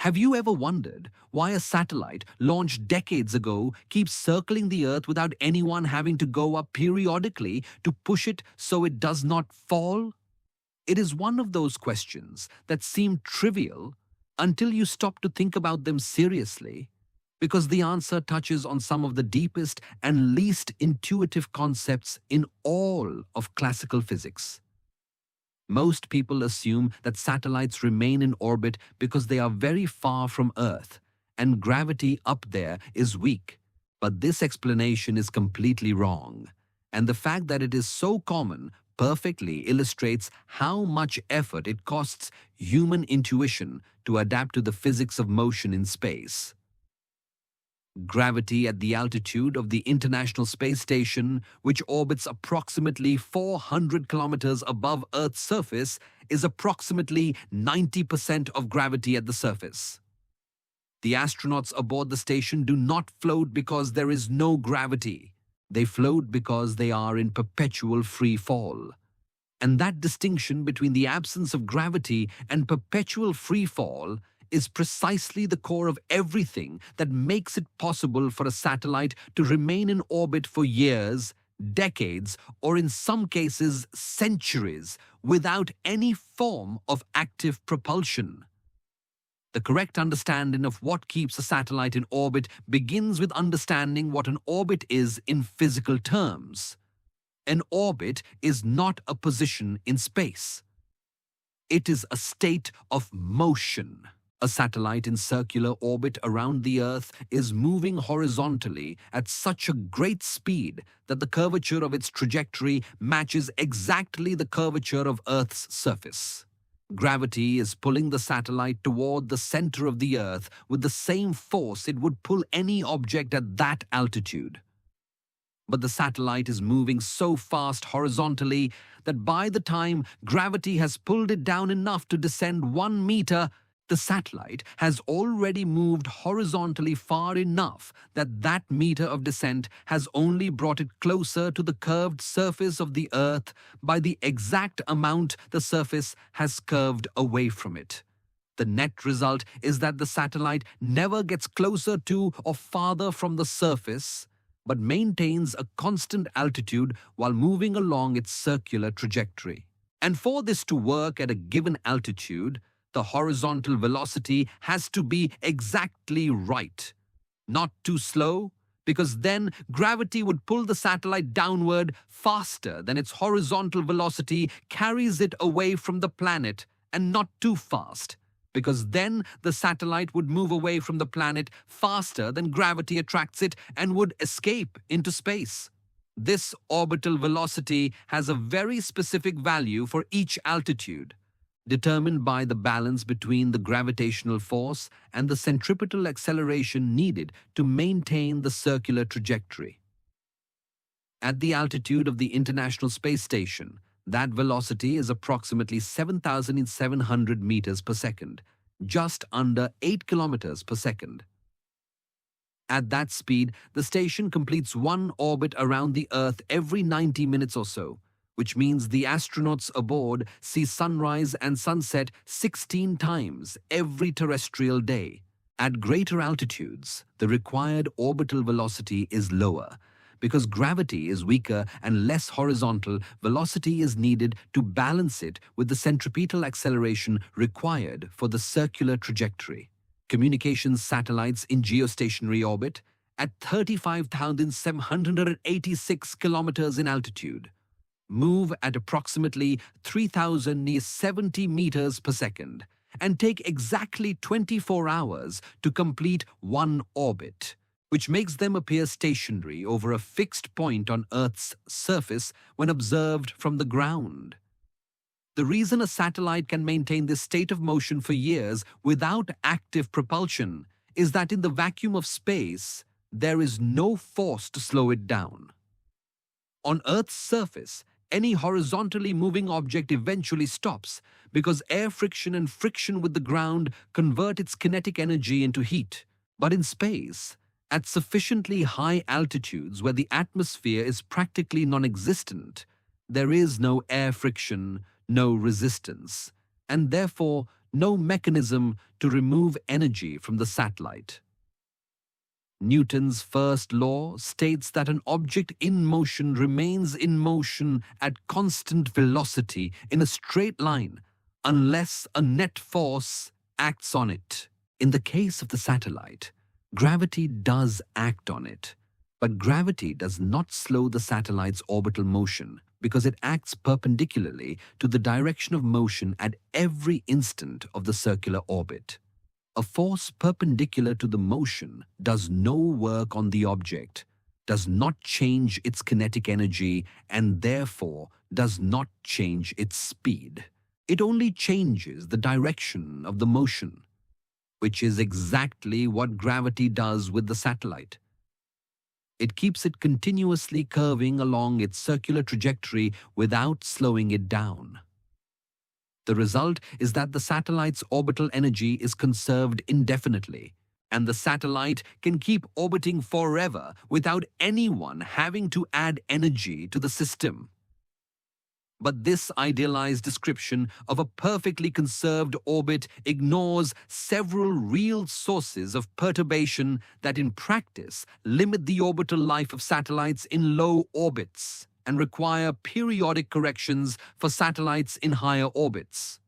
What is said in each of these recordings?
Have you ever wondered why a satellite launched decades ago keeps circling the Earth without anyone having to go up periodically to push it so it does not fall? It is one of those questions that seem trivial until you stop to think about them seriously, because the answer touches on some of the deepest and least intuitive concepts in all of classical physics. Most people assume that satellites remain in orbit because they are very far from Earth and gravity up there is weak. But this explanation is completely wrong. And the fact that it is so common perfectly illustrates how much effort it costs human intuition to adapt to the physics of motion in space. Gravity at the altitude of the International Space Station, which orbits approximately 400 kilometers above Earth's surface, is approximately 90% of gravity at the surface. The astronauts aboard the station do not float because there is no gravity. They float because they are in perpetual free fall. And that distinction between the absence of gravity and perpetual free fall is precisely the core of everything that makes it possible for a satellite to remain in orbit for years, decades, or in some cases centuries without any form of active propulsion. The correct understanding of what keeps a satellite in orbit begins with understanding what an orbit is in physical terms. An orbit is not a position in space. It is a state of motion. A satellite in circular orbit around the Earth is moving horizontally at such a great speed that the curvature of its trajectory matches exactly the curvature of Earth's surface. Gravity is pulling the satellite toward the center of the Earth with the same force it would pull any object at that altitude. But the satellite is moving so fast horizontally that by the time gravity has pulled it down enough to descend 1 meter, the satellite has already moved horizontally far enough that that meter of descent has only brought it closer to the curved surface of the Earth by the exact amount the surface has curved away from it. The net result is that the satellite never gets closer to or farther from the surface, but maintains a constant altitude while moving along its circular trajectory. And for this to work at a given altitude, the horizontal velocity has to be exactly right. Not too slow, because then gravity would pull the satellite downward faster than its horizontal velocity carries it away from the planet, and not too fast, because then the satellite would move away from the planet faster than gravity attracts it and would escape into space. This orbital velocity has a very specific value for each altitude, determined by the balance between the gravitational force and the centripetal acceleration needed to maintain the circular trajectory. At the altitude of the International Space Station, that velocity is approximately 7,700 meters per second, just under 8 kilometers per second. At that speed, the station completes one orbit around the Earth every 90 minutes or so, which means the astronauts aboard see sunrise and sunset 16 times every terrestrial day. At greater altitudes, the required orbital velocity is lower. Because gravity is weaker and less horizontal, velocity is needed to balance it with the centripetal acceleration required for the circular trajectory. Communications satellites in geostationary orbit, at 35,786 kilometers in altitude, move at approximately 3,070 meters per second and take exactly 24 hours to complete one orbit, which makes them appear stationary over a fixed point on Earth's surface when observed from the ground. The reason a satellite can maintain this state of motion for years without active propulsion is that in the vacuum of space, there is no force to slow it down. On Earth's surface, any horizontally moving object eventually stops because air friction and friction with the ground convert its kinetic energy into heat. But in space, at sufficiently high altitudes where the atmosphere is practically non-existent, there is no air friction, no resistance, and therefore no mechanism to remove energy from the satellite. Newton's first law states that an object in motion remains in motion at constant velocity in a straight line unless a net force acts on it. In the case of the satellite, gravity does act on it, but gravity does not slow the satellite's orbital motion because it acts perpendicularly to the direction of motion at every instant of the circular orbit. A force perpendicular to the motion does no work on the object, does not change its kinetic energy, and therefore does not change its speed. It only changes the direction of the motion, which is exactly what gravity does with the satellite. It keeps it continuously curving along its circular trajectory without slowing it down. The result is that the satellite's orbital energy is conserved indefinitely, and the satellite can keep orbiting forever without anyone having to add energy to the system. But this idealized description of a perfectly conserved orbit ignores several real sources of perturbation that in practice limit the orbital life of satellites in low orbits and require periodic corrections for satellites in higher orbits.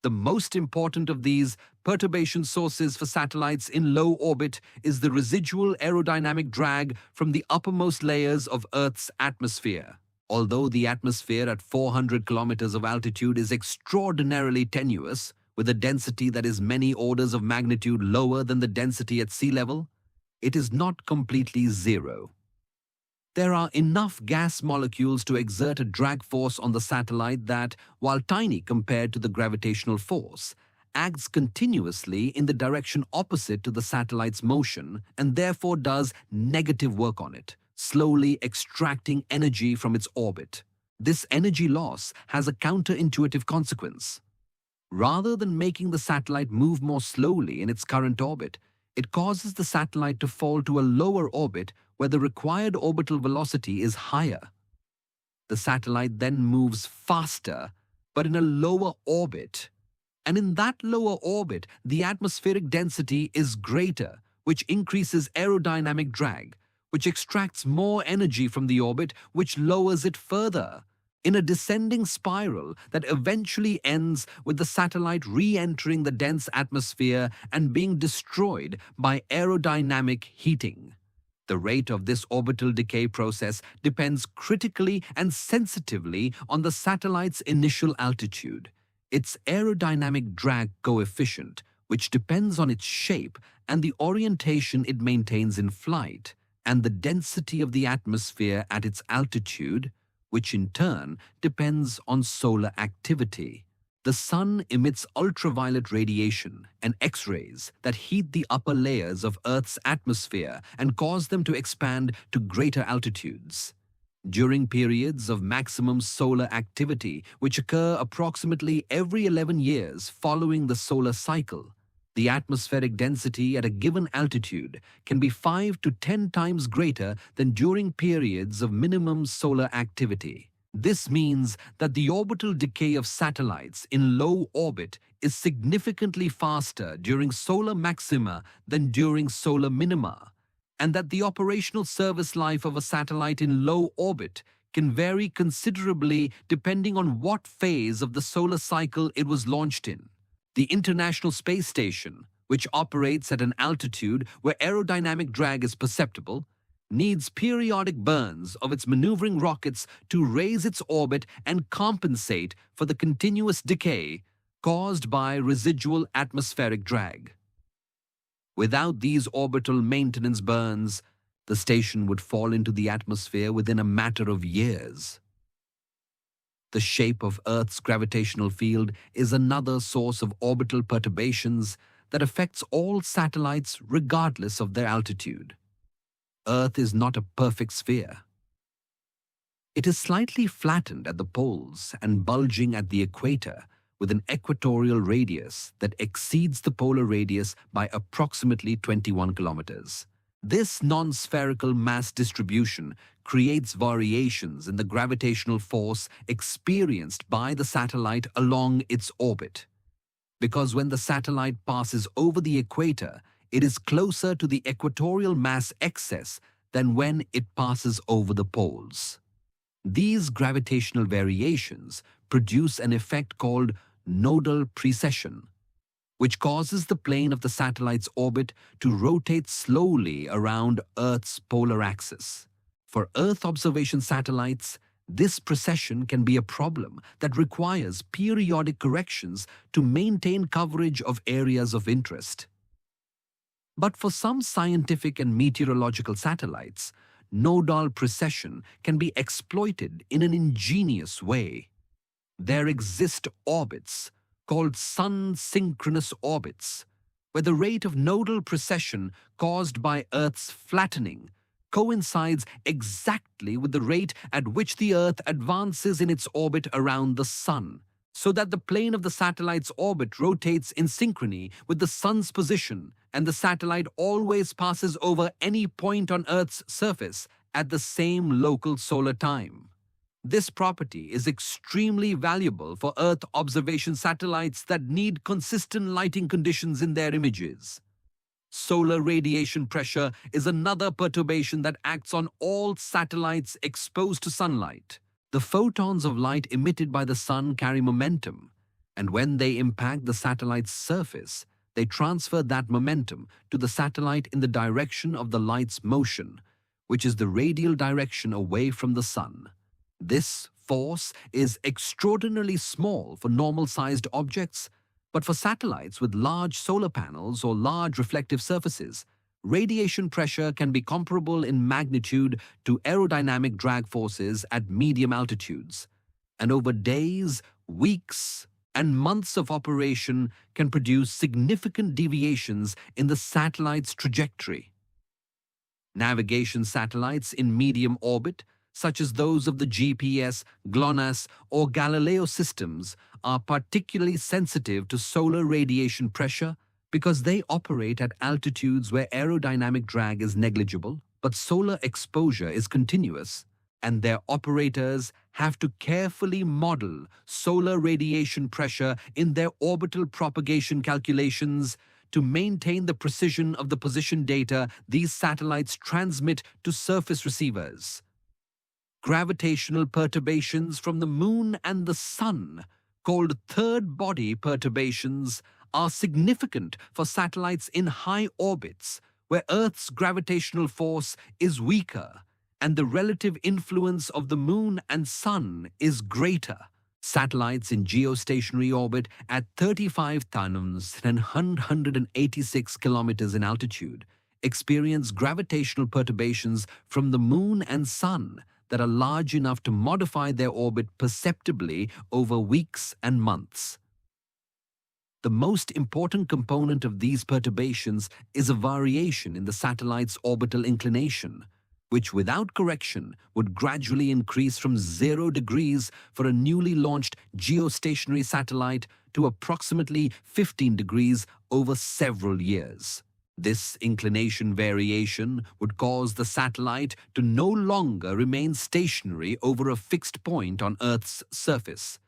The most important of these perturbation sources for satellites in low orbit is the residual aerodynamic drag from the uppermost layers of Earth's atmosphere. Although the atmosphere at 400 kilometers of altitude is extraordinarily tenuous, with a density that is many orders of magnitude lower than the density at sea level, it is not completely zero. There are enough gas molecules to exert a drag force on the satellite that, while tiny compared to the gravitational force, acts continuously in the direction opposite to the satellite's motion and therefore does negative work on it, slowly extracting energy from its orbit. This energy loss has a counterintuitive consequence. Rather than making the satellite move more slowly in its current orbit, it causes the satellite to fall to a lower orbit where the required orbital velocity is higher. The satellite then moves faster, but in a lower orbit. And in that lower orbit, the atmospheric density is greater, which increases aerodynamic drag, which extracts more energy from the orbit, which lowers it further, in a descending spiral that eventually ends with the satellite re-entering the dense atmosphere and being destroyed by aerodynamic heating. The rate of this orbital decay process depends critically and sensitively on the satellite's initial altitude, its aerodynamic drag coefficient, which depends on its shape and the orientation it maintains in flight, and the density of the atmosphere at its altitude, which in turn depends on solar activity. The sun emits ultraviolet radiation and X-rays that heat the upper layers of Earth's atmosphere and cause them to expand to greater altitudes. During periods of maximum solar activity, which occur approximately every 11 years following the solar cycle, the atmospheric density at a given altitude can be 5 to 10 times greater than during periods of minimum solar activity. This means that the orbital decay of satellites in low orbit is significantly faster during solar maxima than during solar minima, and that the operational service life of a satellite in low orbit can vary considerably depending on what phase of the solar cycle it was launched in. The International Space Station, which operates at an altitude where aerodynamic drag is perceptible, needs periodic burns of its maneuvering rockets to raise its orbit and compensate for the continuous decay caused by residual atmospheric drag. Without these orbital maintenance burns, the station would fall into the atmosphere within a matter of years. The shape of Earth's gravitational field is another source of orbital perturbations that affects all satellites regardless of their altitude. Earth is not a perfect sphere. It is slightly flattened at the poles and bulging at the equator with an equatorial radius that exceeds the polar radius by approximately 21 kilometers. This non-spherical mass distribution creates variations in the gravitational force experienced by the satellite along its orbit. because when the satellite passes over the equator, it is closer to the equatorial mass excess than when it passes over the poles. These gravitational variations produce an effect called nodal precession, which causes the plane of the satellite's orbit to rotate slowly around Earth's polar axis. For Earth observation satellites, this precession can be a problem that requires periodic corrections to maintain coverage of areas of interest. But for some scientific and meteorological satellites, nodal precession can be exploited in an ingenious way. There exist orbits called sun-synchronous orbits, where the rate of nodal precession caused by Earth's flattening coincides exactly with the rate at which the Earth advances in its orbit around the Sun, so that the plane of the satellite's orbit rotates in synchrony with the Sun's position, and the satellite always passes over any point on Earth's surface at the same local solar time. This property is extremely valuable for Earth observation satellites that need consistent lighting conditions in their images. Solar radiation pressure is another perturbation that acts on all satellites exposed to sunlight. The photons of light emitted by the sun carry momentum, and when they impact the satellite's surface, they transfer that momentum to the satellite in the direction of the light's motion, which is the radial direction away from the sun. This force is extraordinarily small for normal-sized objects, but for satellites with large solar panels or large reflective surfaces, radiation pressure can be comparable in magnitude to aerodynamic drag forces at medium altitudes, and over days, weeks, and months of operation can produce significant deviations in the satellite's trajectory. Navigation satellites in medium orbit, such as those of the GPS, GLONASS, or Galileo systems, are particularly sensitive to solar radiation pressure because they operate at altitudes where aerodynamic drag is negligible, but solar exposure is continuous, and their operators have to carefully model solar radiation pressure in their orbital propagation calculations to maintain the precision of the position data these satellites transmit to surface receivers. Gravitational perturbations from the Moon and the Sun, called third-body perturbations, are significant for satellites in high orbits where Earth's gravitational force is weaker and the relative influence of the Moon and Sun is greater. Satellites in geostationary orbit at 35,186 kilometers in altitude experience gravitational perturbations from the Moon and Sun that are large enough to modify their orbit perceptibly over weeks and months. The most important component of these perturbations is a variation in the satellite's orbital inclination, which without correction would gradually increase from 0 degrees for a newly launched geostationary satellite to approximately 15 degrees over several years. This inclination variation would cause the satellite to no longer remain stationary over a fixed point on Earth's surface,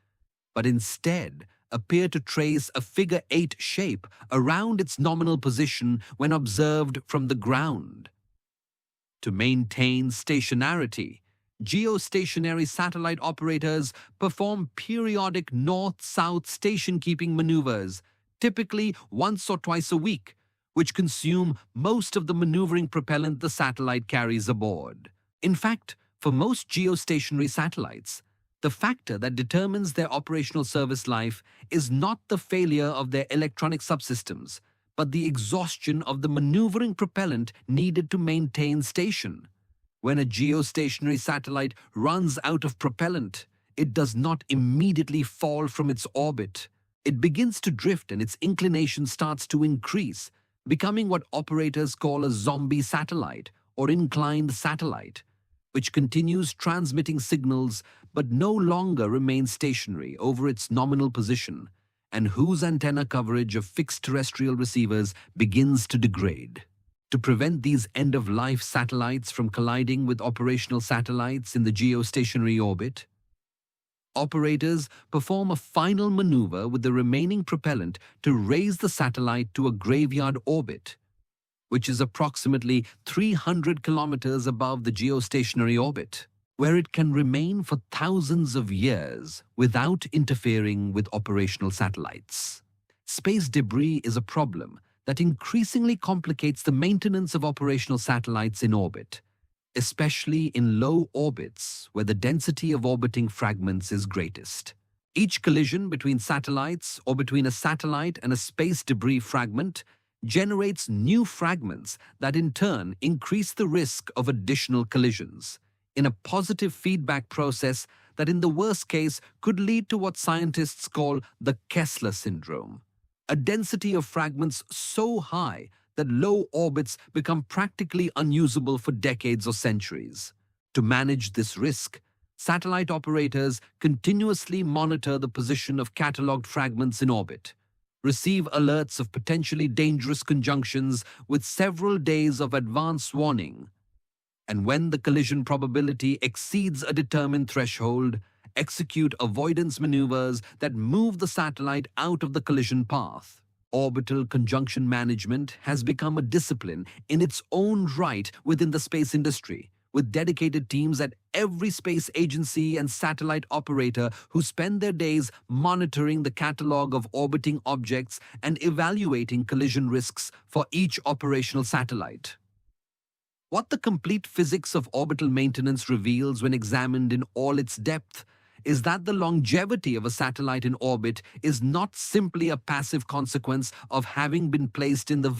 but instead appear to trace a figure-8 shape around its nominal position when observed from the ground. To maintain stationarity, geostationary satellite operators perform periodic north-south station-keeping maneuvers, typically once or twice a week, which consume most of the maneuvering propellant the satellite carries aboard. In fact, for most geostationary satellites, the factor that determines their operational service life is not the failure of their electronic subsystems, but the exhaustion of the maneuvering propellant needed to maintain station. When a geostationary satellite runs out of propellant, it does not immediately fall from its orbit. It begins to drift and its inclination starts to increase, becoming what operators call a zombie satellite or inclined satellite, which continues transmitting signals but no longer remains stationary over its nominal position, and whose antenna coverage of fixed terrestrial receivers begins to degrade. To prevent these end-of-life satellites from colliding with operational satellites in the geostationary orbit, Operators perform a final maneuver with the remaining propellant to raise the satellite to a graveyard orbit, which is approximately 300 kilometers above the geostationary orbit, where it can remain for thousands of years without interfering with operational satellites. Space debris is a problem that increasingly complicates the maintenance of operational satellites in orbit, especially in low orbits where the density of orbiting fragments is greatest. Each collision between satellites or between a satellite and a space debris fragment generates new fragments that in turn increase the risk of additional collisions, in a positive feedback process that in the worst case could lead to what scientists call the Kessler syndrome, a density of fragments so high that low orbits become practically unusable for decades or centuries. To manage this risk, satellite operators continuously monitor the position of catalogued fragments in orbit, receive alerts of potentially dangerous conjunctions with several days of advance warning, and when the collision probability exceeds a determined threshold, execute avoidance maneuvers that move the satellite out of the collision path. Orbital conjunction management has become a discipline in its own right within the space industry, with dedicated teams at every space agency and satellite operator who spend their days monitoring the catalog of orbiting objects and evaluating collision risks for each operational satellite. What the complete physics of orbital maintenance reveals when examined in all its depth is that the longevity of a satellite in orbit is not simply a passive consequence of having been placed in the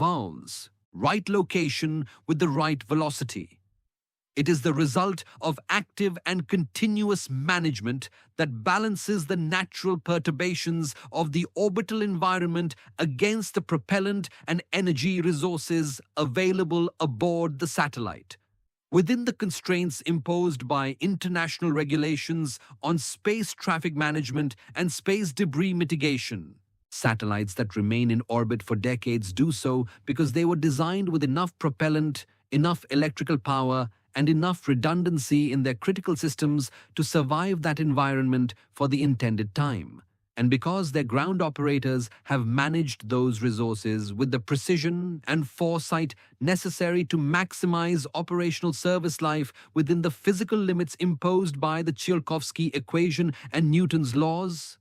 right location with the right velocity. It is the result of active and continuous management that balances the natural perturbations of the orbital environment against the propellant and energy resources available aboard the satellite, within the constraints imposed by international regulations on space traffic management and space debris mitigation. Satellites that remain in orbit for decades do so because they were designed with enough propellant, enough electrical power, and enough redundancy in their critical systems to survive that environment for the intended time, and because their ground operators have managed those resources with the precision and foresight necessary to maximize operational service life within the physical limits imposed by the Tsiolkovsky equation and Newton's laws.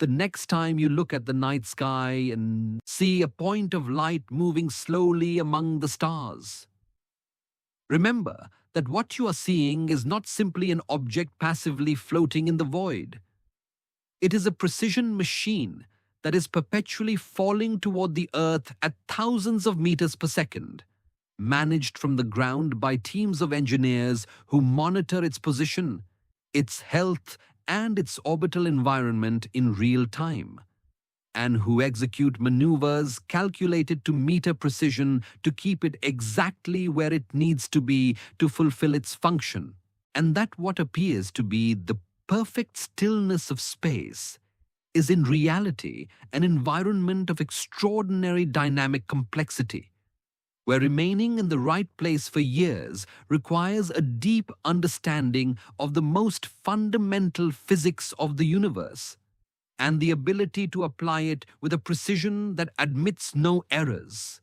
The next time you look at the night sky and see a point of light moving slowly among the stars, remember that what you are seeing is not simply an object passively floating in the void. It is a precision machine that is perpetually falling toward the Earth at thousands of meters per second, managed from the ground by teams of engineers who monitor its position, its health, and its orbital environment in real time, and who execute maneuvers calculated to meter precision to keep it exactly where it needs to be to fulfill its function. And that what appears to be the perfect stillness of space is in reality an environment of extraordinary dynamic complexity, where remaining in the right place for years requires a deep understanding of the most fundamental physics of the universe, and the ability to apply it with a precision that admits no errors.